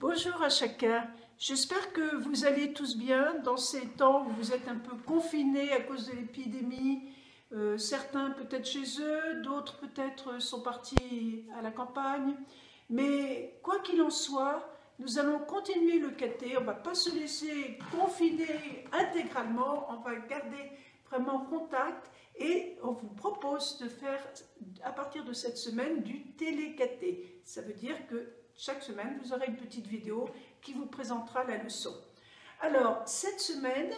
Bonjour à chacun, j'espère que vous allez tous bien dans ces temps où vous êtes un peu confinés à cause de l'épidémie. Certains peut-être chez eux, d'autres peut-être sont partis à la campagne. Mais quoi qu'il en soit, nous allons continuer le caté, on ne va pas se laisser confiner intégralement, on va garder vraiment contact et on vous propose de faire à partir de cette semaine du télécaté. Ça veut dire que chaque semaine, vous aurez une petite vidéo qui vous présentera la leçon. Alors, cette semaine,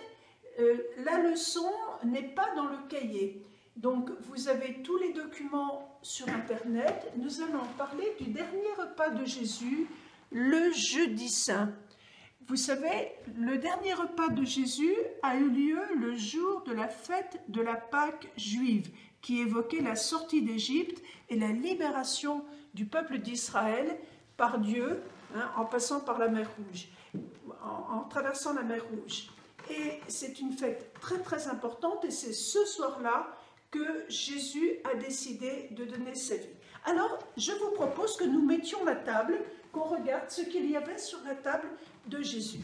la leçon n'est pas dans le cahier. Donc, vous avez tous les documents sur Internet. Nous allons parler du dernier repas de Jésus, le jeudi saint. Vous savez, le dernier repas de Jésus a eu lieu le jour de la fête de la Pâque juive, qui évoquait la sortie d'Égypte et la libération du peuple d'Israël par Dieu, en passant par la mer Rouge, en traversant la mer Rouge. Et c'est une fête très très importante et c'est ce soir-là que Jésus a décidé de donner sa vie. Alors, je vous propose que nous mettions la table, qu'on regarde ce qu'il y avait sur la table de Jésus.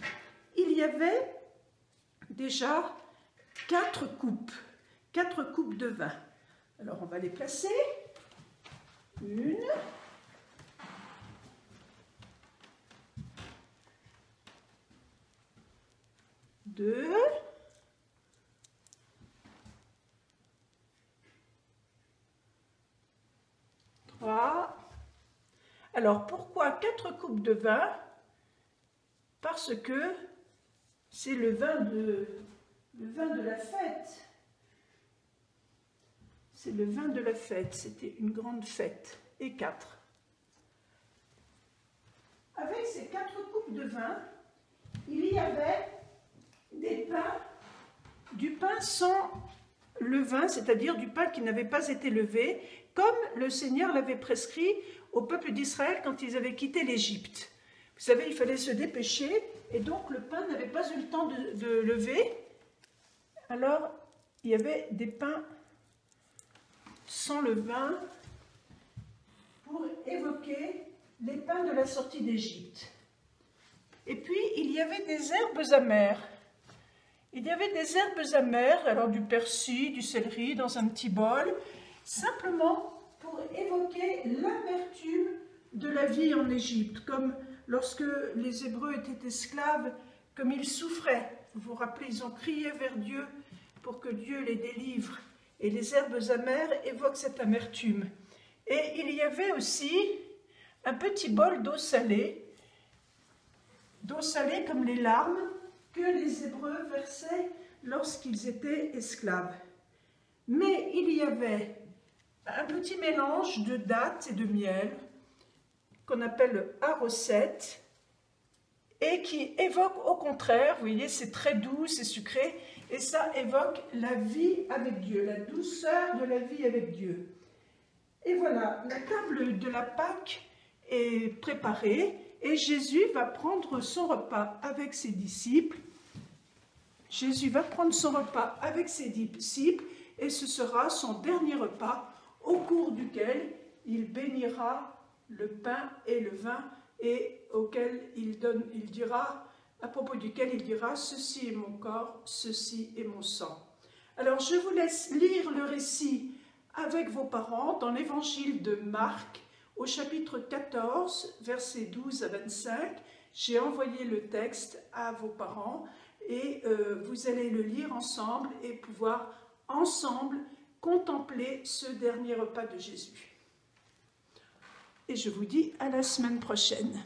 Il y avait déjà 4 coupes de vin. Alors, on va les placer. 1, 2, 3. Alors, pourquoi 4 coupes de vin? Parce que c'est le vin de la fête. C'est le vin de la fête. C'était une grande fête. Et 4. Avec ces 4 coupes de vin, il y avait du pain sans levain, c'est-à-dire du pain qui n'avait pas été levé, comme le Seigneur l'avait prescrit au peuple d'Israël quand ils avaient quitté l'Égypte. Vous savez, il fallait se dépêcher, et donc le pain n'avait pas eu le temps de lever. Alors, il y avait des pains sans levain pour évoquer les pains de la sortie d'Égypte. Et puis, il y avait des herbes amères. Il y avait des herbes amères, alors du persil, du céleri dans un petit bol, simplement pour évoquer l'amertume de la vie en Égypte, comme lorsque les Hébreux étaient esclaves, comme ils souffraient. Vous vous rappelez, ils ont crié vers Dieu pour que Dieu les délivre. Et les herbes amères évoquent cette amertume. Et il y avait aussi un petit bol d'eau salée comme les larmes que les Hébreux versaient lorsqu'ils étaient esclaves. Mais il y avait un petit mélange de dattes et de miel qu'on appelle arosette et qui évoque au contraire, vous voyez, c'est très doux, c'est sucré, et ça évoque la vie avec Dieu, la douceur de la vie avec Dieu. Et voilà, la table de la Pâque est préparée et Jésus va prendre son repas avec ses disciples. Jésus va prendre son repas avec ses disciples et ce sera son dernier repas au cours duquel il bénira le pain et le vin et à propos duquel il dira « Ceci est mon corps, ceci est mon sang ». Alors je vous laisse lire le récit avec vos parents dans l'évangile de Marc au chapitre 14, versets 12 à 25. J'ai envoyé le texte à vos parents et vous allez le lire ensemble et pouvoir ensemble contempler ce dernier repas de Jésus. Et je vous dis à la semaine prochaine.